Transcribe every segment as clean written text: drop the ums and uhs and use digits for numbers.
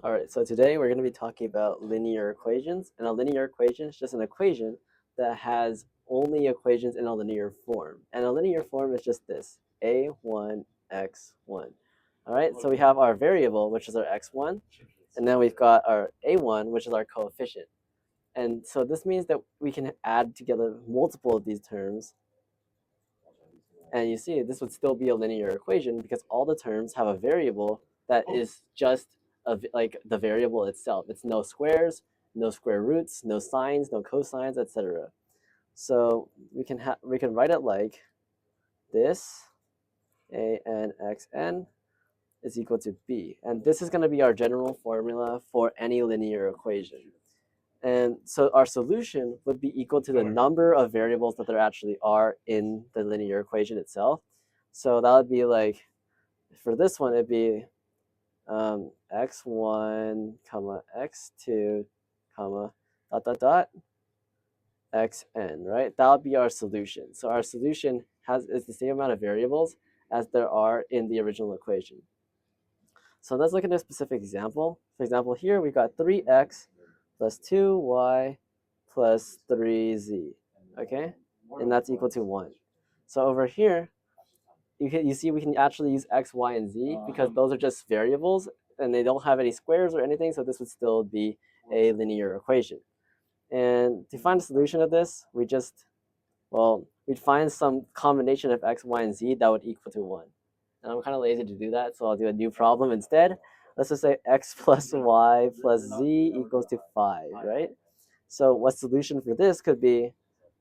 All right, so today we're going to be talking about linear equations, and a linear equation is just an equation that has only equations in a linear form. And a linear form is just this, a1, x1. All right, so we have our variable, which is our x1, and then we've got our a1, which is our coefficient. And so this means that we can add together multiple of these terms, and you see this would still be a linear equation because all the terms have a variable that is just like the variable itself. It's no squares, no square roots, no sines, no cosines, etc. So we can write it like this: a n x n is equal to b, and this is going to be our general formula for any linear equation. And so our solution would be equal to the number of variables that there actually are in the linear equation itself. So that would be like, for this one, it'd be x1, comma, x2, comma, dot, dot, dot, xn, right? That would be our solution. So our solution is the same amount of variables as there are in the original equation. So let's look at a specific example. For example, here we got 3x plus 2y plus 3z, okay? And that's equal to 1. So over here, you see we can actually use x, y, and z because those are just variables and they don't have any squares or anything, so this would still be a linear equation. And to find a solution of this, we'd find some combination of x, y, and z that would equal to 1. And I'm kind of lazy to do that, so I'll do a new problem instead. Let's just say x plus y plus z equals to 5, right? So what solution for this could be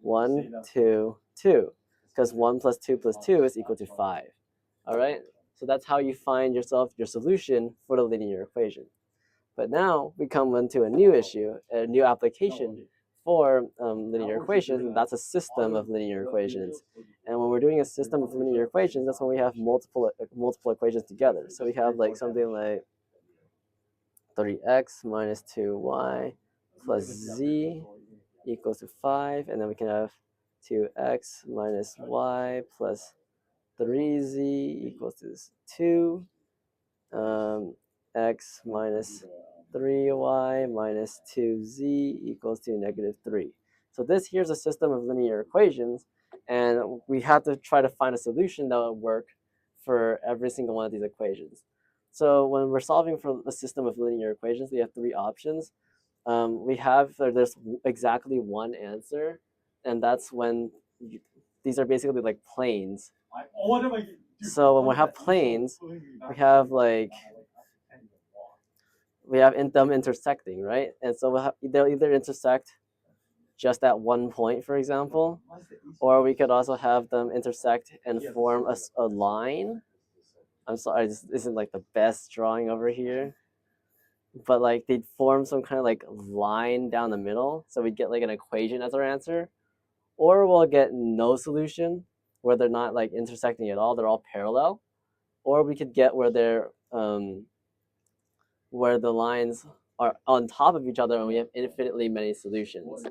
1, 2, 2, because 1 plus 2 plus 2 is equal to 5. All right? So that's how you find yourself your solution for the linear equation. But now we come into a new issue, a new application for linear equations, and that's a system of linear equations. And when we're doing a system of linear equations, that's when we have multiple equations together. So we have like something like 3x minus 2y plus z equals to 5, and then we can have 2x minus y plus 3z equals to 2, x minus 3y minus 2z equals to negative 3. So this here's a system of linear equations, and we have to try to find a solution that will work for every single one of these equations. So when we're solving for a system of linear equations, we have three options. There's exactly one answer, and that's when these are basically like planes. So when we have planes, we have them intersecting, right? And so they'll either intersect just at one point, for example, or we could also have them intersect and form a line. I'm sorry, this isn't like the best drawing over here, but like they'd form some kind of like line down the middle, so we'd get like an equation as our answer, or we'll get no solution where they're not like intersecting at all, they're all parallel, or we could get where the lines are on top of each other and we have infinitely many solutions.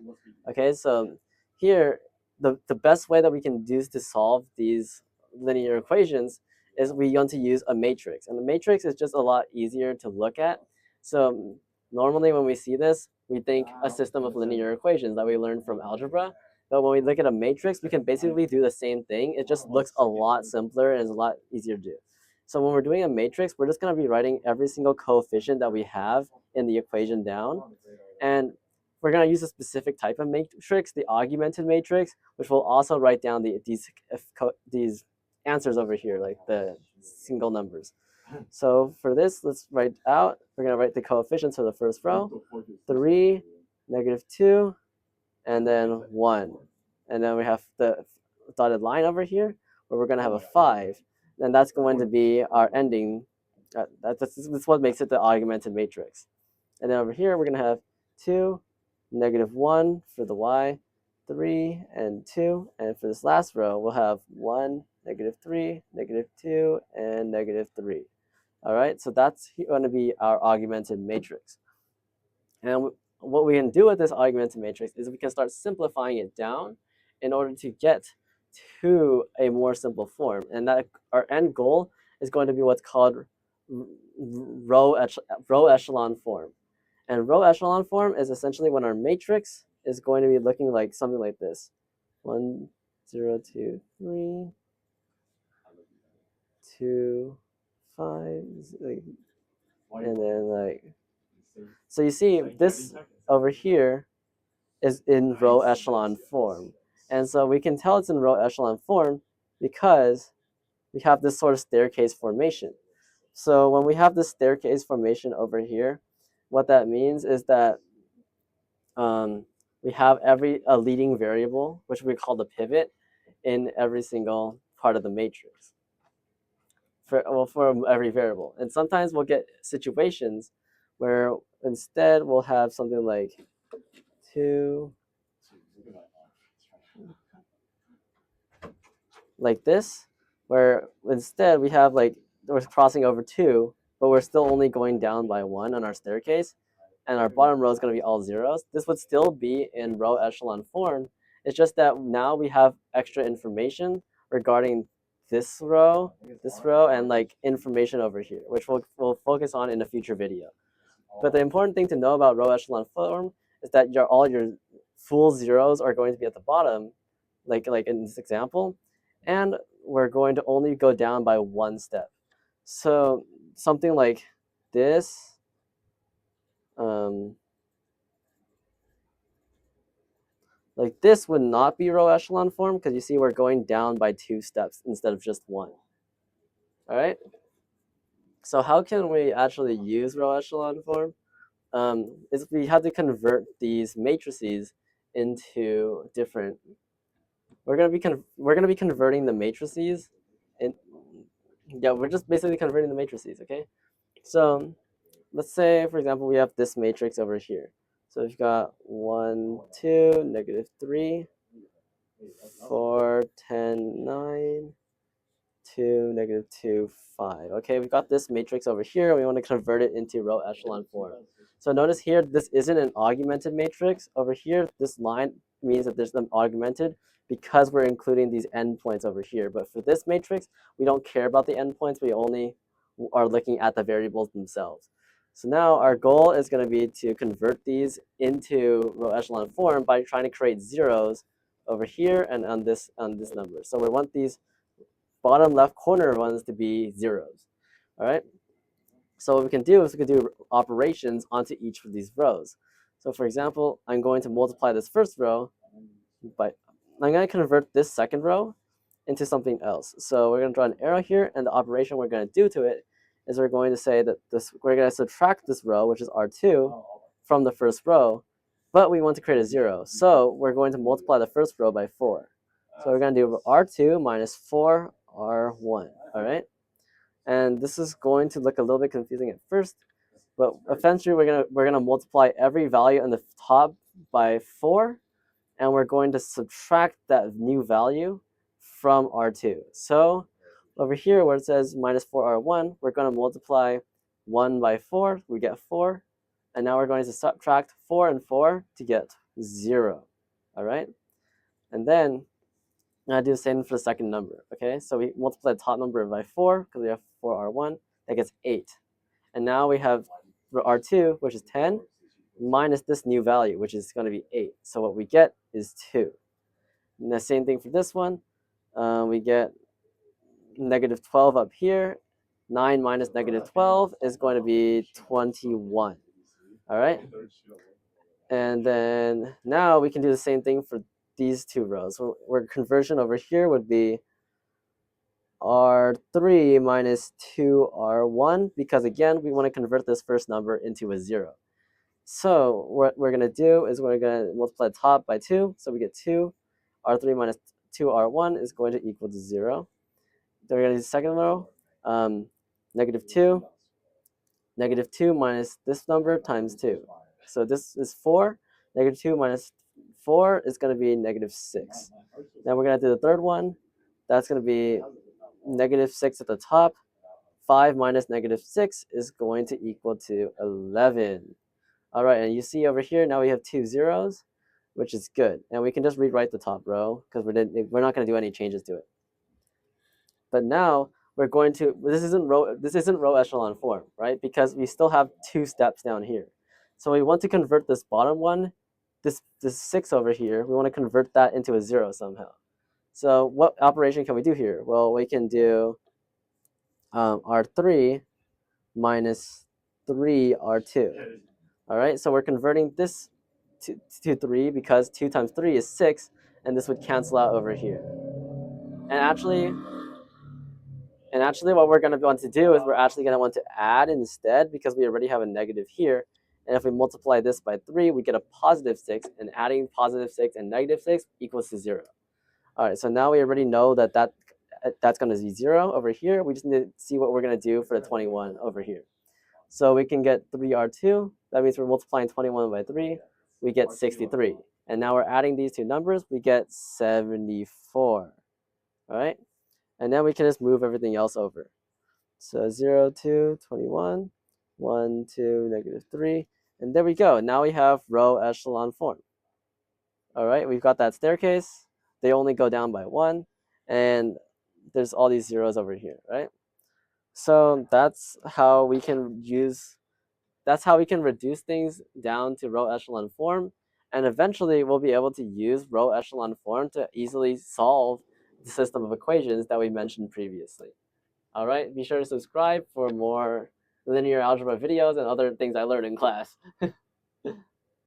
Okay, so here the best way that we can do to solve these linear equations is we want to use a matrix, and the matrix is just a lot easier to look at. So normally when we see this, we think a system of linear equations that we learned from algebra, but when we look at a matrix, we can basically do the same thing. It just looks a lot simpler and is a lot easier to do. So when we're doing a matrix, we're just going to be writing every single coefficient that we have in the equation down. And we're going to use a specific type of matrix, the augmented matrix, which will also write down these answers over here, like the single numbers. So for this, let's write out, we're going to write the coefficients for the first row, 3, negative 2, and then 1. And then we have the dotted line over here, where we're going to have a 5. And that's going to be our ending. That's what makes it the augmented matrix. And then over here, we're going to have 2, negative 1 for the y, 3, and 2. And for this last row, we'll have 1, negative 3, negative 2, and negative 3. All right, so that's going to be our augmented matrix. And what we can do with this augmented matrix is we can start simplifying it down in order to get to a more simple form. And that our end goal is going to be what's called row echelon form. And row echelon form is essentially when our matrix is going to be looking like something like this. 1, 0, 2, 3, 2, 5, and then like, so you see this over here is in row echelon form. And so we can tell it's in row echelon form because we have this sort of staircase formation. So when we have this staircase formation over here, what that means is that we have a leading variable, which we call the pivot, in every single part of the matrix for every variable. And sometimes we'll get situations where instead we'll have something like 2, like this, where instead we have like we're crossing over 2, but we're still only going down by 1 on our staircase, and our bottom row is going to be all zeros. This would still be in row echelon form. It's just that now we have extra information regarding this row, and like information over here, which we'll focus on in a future video. But the important thing to know about row echelon form is that all your full zeros are going to be at the bottom, like in this example, and we're going to only go down by 1 step. So something like this, like this would not be row echelon form because you see we're going down by 2 steps instead of just 1. All right. So how can we actually use row echelon form? Is we have to convert these matrices into different. We're gonna be converting the matrices, in. Yeah, we're just basically converting the matrices. Okay. So let's say, for example, we have this matrix over here. So we've got 1, 2, negative 3, 4, 10, 9, 2, negative 2, 5. Okay, we've got this matrix over here. We want to convert it into row echelon form. So notice here, this isn't an augmented matrix. Over here, this line means that there's an augmented because we're including these endpoints over here. But for this matrix, we don't care about the endpoints. We only are looking at the variables themselves. So now our goal is going to be to convert these into row echelon form by trying to create zeros over here and on this number. So we want these bottom left corner ones to be zeros. All right. So what we can do is we can do operations onto each of these rows. So for example, I'm going to multiply this first row by, I'm going to convert this second row into something else. So we're going to draw an arrow here, and the operation we're going to do to it is we're going to say that we're going to subtract this row, which is R2, from the first row, but we want to create a 0. So we're going to multiply the first row by 4. So we're going to do R2 minus 4R1, all right? And this is going to look a little bit confusing at first, but eventually we're gonna multiply every value in the top by 4, and we're going to subtract that new value from R2. So over here where it says minus 4R1, we're going to multiply 1 by 4, we get 4, and now we're going to subtract 4 and 4 to get 0, all right? And then I do the same for the second number, okay? So we multiply the top number by 4, because we have 4R1, that gets 8. And now we have R2, which is 10, minus this new value, which is going to be 8. So what we get is 2. And the same thing for this one. We get negative 12 up here. 9 minus negative 12 is going to be 21. All right? And then now we can do the same thing for these two rows. So where conversion over here would be R3 minus 2R1, because again, we want to convert this first number into a 0. So what we're going to do is we're going to multiply the top by 2, so we get 2. R3 minus 2R1 is going to equal to 0. Then we're going to do the second row, negative 2. Negative 2 minus this number times 2. So this is 4. Negative 2 minus 4 is going to be negative 6. Then we're going to do the third one. That's going to be negative 6 at the top. 5 minus negative 6 is going to equal to 11. All right, and you see over here, now we have 2 zeros, which is good. And we can just rewrite the top row because we're not going to do any changes to it. But now we're going to, this isn't row echelon form, right? Because we still have 2 steps down here. So we want to convert this bottom one, this 6 over here, we want to convert that into a 0 somehow. So what operation can we do here? Well, we can do R3 minus 3R2. All right, so we're converting this to 3 because 2 times 3 is 6, and this would cancel out over here. And actually what we're going to want to do is we're actually going to want to add instead, because we already have a negative here. And if we multiply this by 3, we get a positive 6, and adding positive 6 and negative 6 equals to 0. All right, so now we already know that that's going to be 0 over here. We just need to see what we're going to do for the 21 over here. So we can get 3R2. That means we're multiplying 21 by 3. We get 63. And now we're adding these two numbers. We get 74. All right? And then we can just move everything else over. So 0, 2, 21, 1, 2, negative 3. And there we go. Now we have row echelon form. All right, we've got that staircase. They only go down by 1. And there's all these zeros over here, right? So that's how we can reduce things down to row echelon form. And eventually we'll be able to use row echelon form to easily solve the system of equations that we mentioned previously. All right, be sure to subscribe for more linear algebra videos and other things I learned in class.